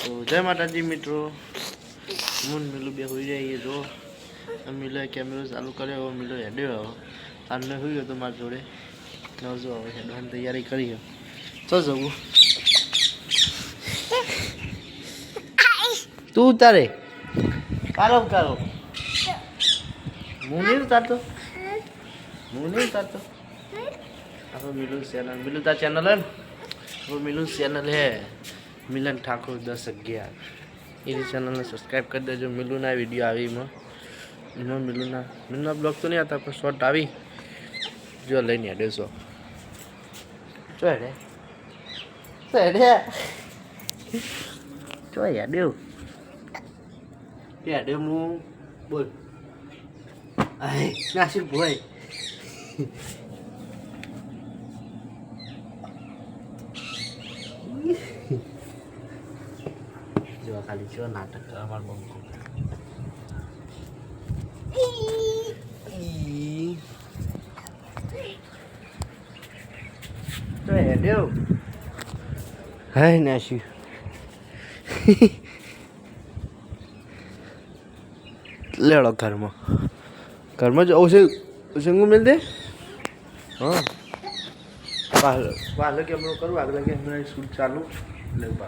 તો જય માતાજી મિત્રો, હું મિલું બે હોઈ જાય જો મિલો કેમેરો ચાલુ કર્યો, મિલો હેડ્યો આને હોઈ ગયો તો મારી જોડે નવજો હવે હેડવાની તૈયારી કરી ચો જવું તું ઉતારે કારો કારો હું નહીં ઉતારતો अब मिलू ता चैनल है वो मिलू चैनल है मिलन ठाकुर 1011 ये चैनल ने सब्सक्राइब कर दे जो मिलू ना वीडियो आई में मिलू ना ब्लॉग तो नहीं आता पर शॉर्ट आई जो लेनी है 150 जो है दे मु बोल आई नासिर भाई जो खाली जो नाटक अमर बंको तो है देव है नाशी लेड़ो घर में जो उसे मिल दे हाँ पहले कैमरा करूँ अगले कैमरा स्कूल चालू ले पा